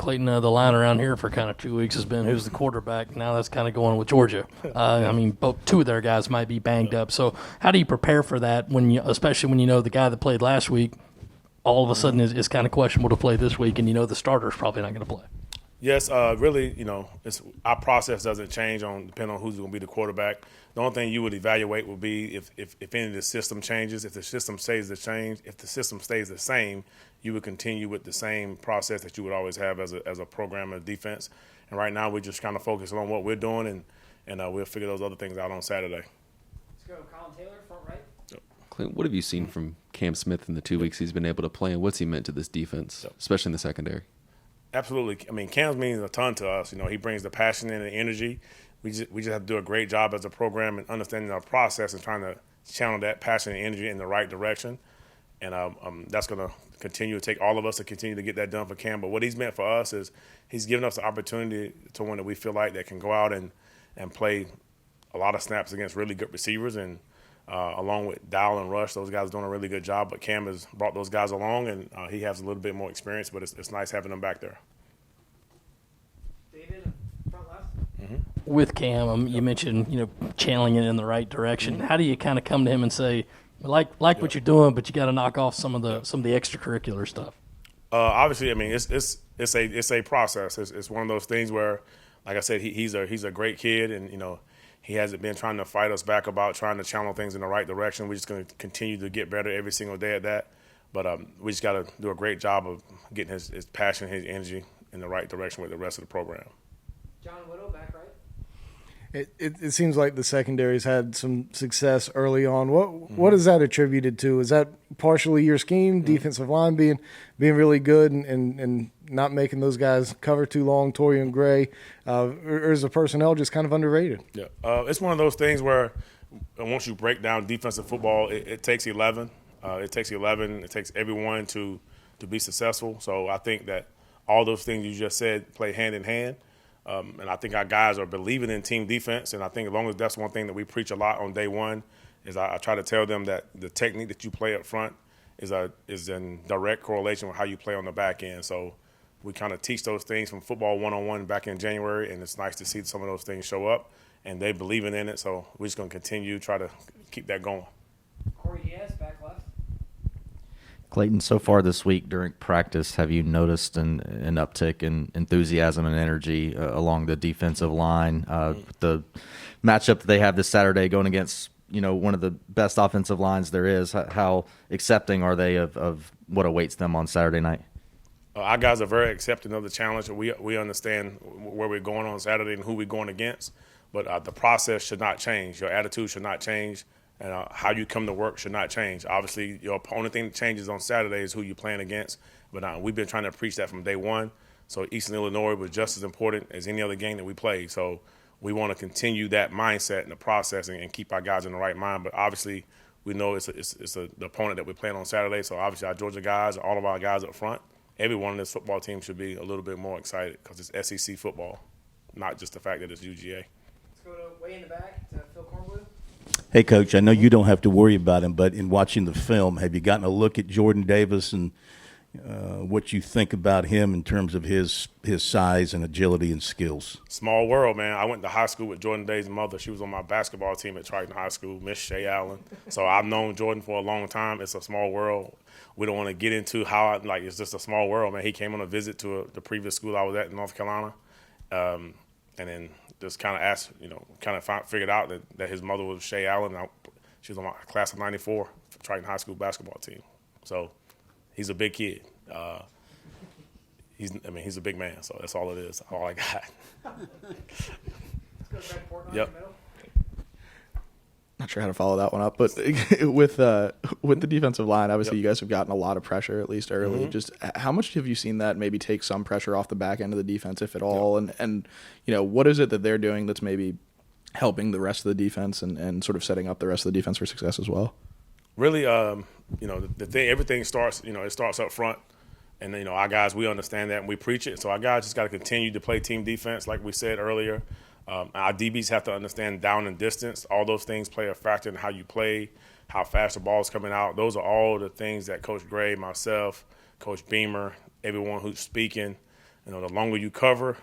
Clayton, the line around here for kind of 2 weeks has been who's the quarterback. Now that's kind of going with Georgia. I mean, two of their guys might be banged up. So how do you prepare for that especially when you know the guy that played last week all of a sudden is kind of questionable to play this week, and you know the starter's probably not going to play? Yes, really, our process doesn't change depending on who's going to be the quarterback. The only thing you would evaluate would be if any of the system changes. If the system stays the same, you would continue with the same process that you would always have as a program of defense. And right now, we're just kind of focusing on what we're doing, and we'll figure those other things out on Saturday. Let's go, Colin Taylor, front right. Clint, what have you seen from Cam Smith in the 2 weeks he's been able to play, and what's he meant to this defense, especially in the secondary? Absolutely. I mean, Cam means a ton to us. He brings the passion and the energy. We just have to do a great job as a program in understanding our process and trying to channel that passion and energy in the right direction. And that's going to continue to take all of us to continue to get that done for Cam. But what he's meant for us is he's given us the opportunity to one that we feel like that can go out and play a lot of snaps against really good receivers. And along with Dow and Rush, those guys are doing a really good job. But Cam has brought those guys along, and he has a little bit more experience. But it's nice having them back there. David, front left. With Cam, you mentioned channeling it in the right direction. How do you kind of come to him and say, like what you're doing, but you got to knock off some of the extracurricular stuff? Obviously, I mean it's a process. It's one of those things where, like I said, he's a great kid, and he hasn't been trying to fight us back about trying to channel things in the right direction. We're just going to continue to get better every single day at that. But we just got to do a great job of getting his passion, his energy in the right direction with the rest of the program. John Whittle, back right. It seems like the secondary's had some success early on. What is that attributed to? Is that partially your scheme, defensive line being really good and not making those guys cover too long, Torian Gray, or is the personnel just kind of underrated? Yeah, it's one of those things where once you break down defensive football, it takes 11. It takes 11. It takes everyone to be successful. So I think that all those things you just said play hand in hand. And I think our guys are believing in team defense, and I think as long as that's one thing that we preach a lot on day one is I try to tell them that the technique that you play up front is in direct correlation with how you play on the back end. So we kind of teach those things from football one-on-one back in January, and it's nice to see some of those things show up, and they believing in it. So we're just going to continue to try to keep that going. Corey Diaz, back left. Clayton, so far this week during practice, have you noticed an uptick in enthusiasm and energy along the defensive line? The matchup that they have this Saturday going against one of the best offensive lines there is, how accepting are they of what awaits them on Saturday night? Our guys are very accepting of the challenge. We understand where we're going on Saturday and who we're going against, but the process should not change. Your attitude should not change. And how you come to work should not change. Obviously, your only thing that changes on Saturday is who you're playing against. But we've been trying to preach that from day one. So Eastern Illinois was just as important as any other game that we played. So we want to continue that mindset and the process and keep our guys in the right mind. But obviously, we know it's the opponent that we're playing on Saturday. So obviously, our Georgia guys, all of our guys up front, everyone on this football team should be a little bit more excited because it's SEC football, not just the fact that it's UGA. Let's go to way in the back to Phil Kornblue. Hey, Coach, I know you don't have to worry about him, but in watching the film, have you gotten a look at Jordan Davis and what you think about him in terms of his size and agility and skills? Small world, man. I went to high school with Jordan Davis' mother. She was on my basketball team at Triton High School, Miss Shay Allen. So I've known Jordan for a long time. It's a small world. We don't want to get into how, it's just a small world, man. He came on a visit to the previous school I was at in North Carolina. And then just kind of asked, figured out that his mother was Shay Allen. She was on my class of '94 for Triton High School basketball team. So he's a big kid. He's a big man. So that's all it is. All I got. Let's go to Greg Portnoy Yep. in the middle. Not sure how to follow that one up, but with the defensive line, obviously you guys have gotten a lot of pressure, at least early. Just how much have you seen that maybe take some pressure off the back end of the defense, if at all? And what is it that they're doing that's maybe helping the rest of the defense and sort of setting up the rest of the defense for success as well? Really, everything starts, it starts up front. And, our guys, we understand that and we preach it. So our guys just got to continue to play team defense, like we said earlier. Our DBs have to understand down and distance. All those things play a factor in how you play, how fast the ball is coming out. Those are all the things that Coach Gray, myself, Coach Beamer, everyone who's speaking, The longer you cover,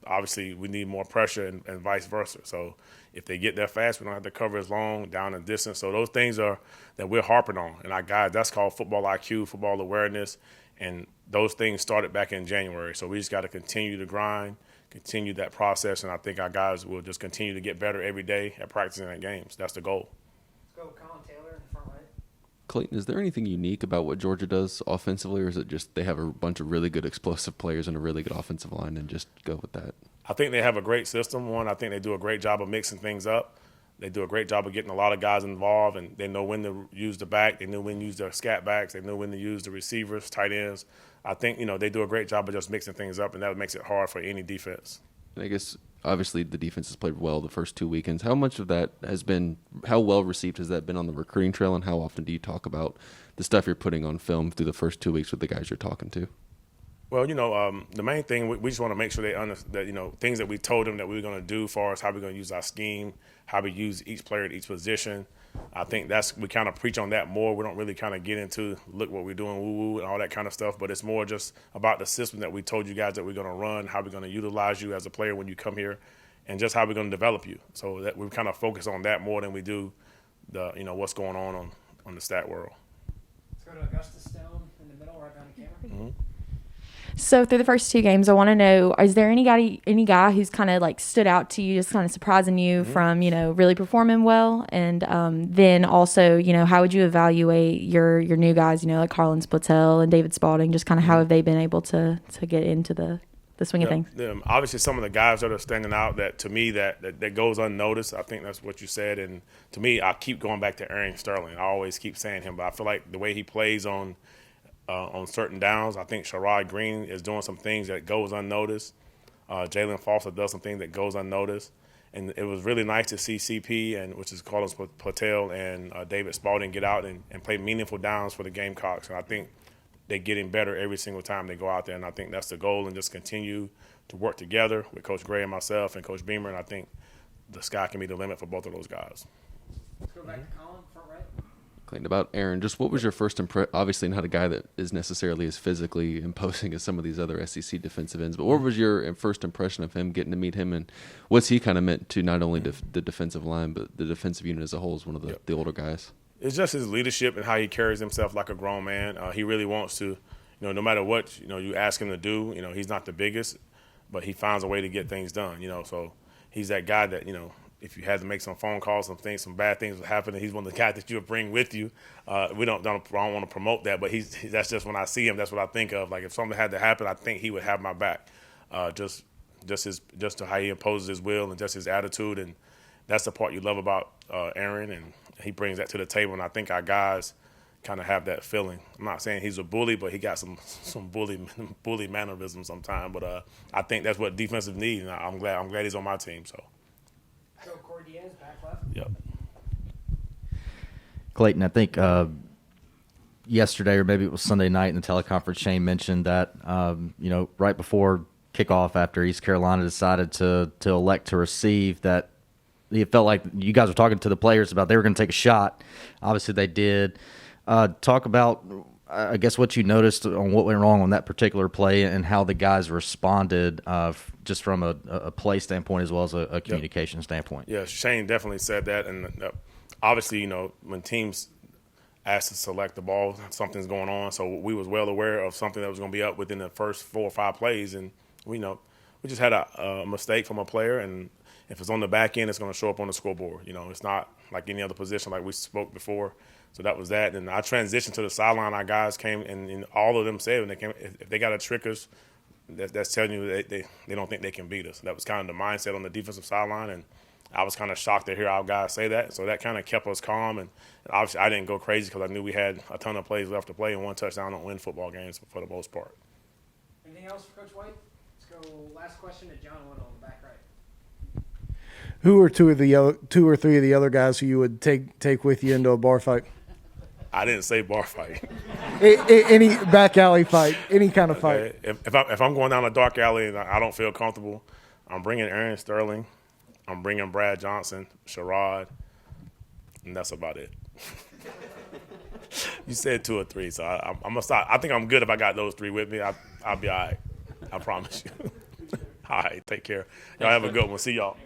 obviously we need more pressure and vice versa. So if they get there fast, we don't have to cover as long, down and distance. So those things are that we're harping on. And our guys, that's called football IQ, football awareness. And those things started back in January. So we just got to continue to grind, continue that process. And I think our guys will just continue to get better every day at practicing at games. That's the goal. Let's go Colin Taylor in the front right. Clayton, is there anything unique about what Georgia does offensively, or is it just they have a bunch of really good explosive players and a really good offensive line and just go with that? I think they have a great system. One, I think they do a great job of mixing things up. They do a great job of getting a lot of guys involved, and they know when to use the back. They know when to use their scat backs. They know when to use the receivers, tight ends. I think, they do a great job of just mixing things up, and that makes it hard for any defense. And I guess, obviously, the defense has played well the first 2 weekends. How much of that has been – how well received has that been on the recruiting trail, and how often do you talk about the stuff you're putting on film through the first 2 weeks with the guys you're talking to? Well, the main thing, we just want to make sure they understand that, things that we told them that we were going to do as far as how we're going to use our scheme, how we use each player at each position. I think we kind of preach on that more. We don't really kind of get into look what we're doing, woo-woo, and all that kind of stuff. But it's more just about the system that we told you guys that we're going to run, how we're going to utilize you as a player when you come here, and just how we're going to develop you. So that we kind of focus on that more than we do what's going on the stat world. Let's go to Augustus Stone in the middle, right behind the camera. Mm-hmm. So through the first 2 games, I want to know, is there any guy who's kind of like stood out to you, just kind of surprising you from, really performing well? And then also, how would you evaluate your new guys, like Carlin Splittell and David Spalding, just kind of how have they been able to get into the swing of things? Obviously, some of the guys that are standing out that to me that goes unnoticed. I think that's what you said. And to me, I keep going back to Aaron Sterling. I always keep saying him, but I feel like the way he plays on certain downs, I think Sherrod Green is doing some things that goes unnoticed. Jalen Foster does some things that goes unnoticed. And it was really nice to see CP, which is Carlos Patel, and David Spalding get out and play meaningful downs for the Gamecocks. And I think they're getting better every single time they go out there. And I think that's the goal, and just continue to work together with Coach Gray and myself and Coach Beamer. And I think the sky can be the limit for both of those guys. Let's go back to Colin, front right. Clayton, about Aaron, just what was your first impression? Obviously not a guy that is necessarily as physically imposing as some of these other SEC defensive ends, but what was your first impression of him, getting to meet him, and what's he kind of meant to not only the defensive line, but the defensive unit as a whole as one of the older guys? It's just his leadership and how he carries himself like a grown man. He really wants to, no matter what, you ask him to do, he's not the biggest, but he finds a way to get things done, so he's that guy that, if you had to make some phone calls, some bad things would happen, and he's one of the guys that you'll bring with you. I don't want to promote that, but that's just when I see him, that's what I think of. Like if something had to happen, I think he would have my back. Just to how he imposes his will and just his attitude, and that's the part you love about Aaron, and he brings that to the table. And I think our guys kind of have that feeling. I'm not saying he's a bully, but he got some bully mannerisms sometimes. But I think that's what defensive needs, and I'm glad he's on my team. So. Go Corey Diaz, back left. Yep. Clayton, I think yesterday or maybe it was Sunday night in the teleconference, Shane mentioned that, right before kickoff after East Carolina decided to elect to receive, that it felt like you guys were talking to the players about they were going to take a shot. Obviously they did. Talk about, I guess, what you noticed on what went wrong on that particular play and how the guys responded just from a play standpoint as well as a communication standpoint. Yeah, Shane definitely said that. And obviously, when teams ask to select the ball, something's going on. So we was well aware of something that was going to be up within the first 4 or 5 plays. And we just had a mistake from a player. And if it's on the back end, it's going to show up on the scoreboard. It's not like any other position like we spoke before. So that was that. And I transitioned to the sideline. Our guys came, and all of them said when they came, if they got to trick us, that's telling you they don't think they can beat us. That was kind of the mindset on the defensive sideline. And I was kind of shocked to hear our guys say that. So that kind of kept us calm. And obviously I didn't go crazy because I knew we had a ton of plays left to play, and 1 touchdown don't win football games for the most part. Anything else for Coach White? Let's go last question to John Wood on the back right. Who are 2 or 3 of the other guys who you would take with you into a bar fight? I didn't say bar fight. Any back alley fight, any kind of fight. Okay. If I'm going down a dark alley and I don't feel comfortable, I'm bringing Aaron Sterling, I'm bringing Brad Johnson, Sherrod, and that's about it. You said 2 or 3, so I'm gonna stop. I think I'm good if I got those 3 with me. I'll be all right. I promise you. All right, take care. Y'all have a good one. See y'all.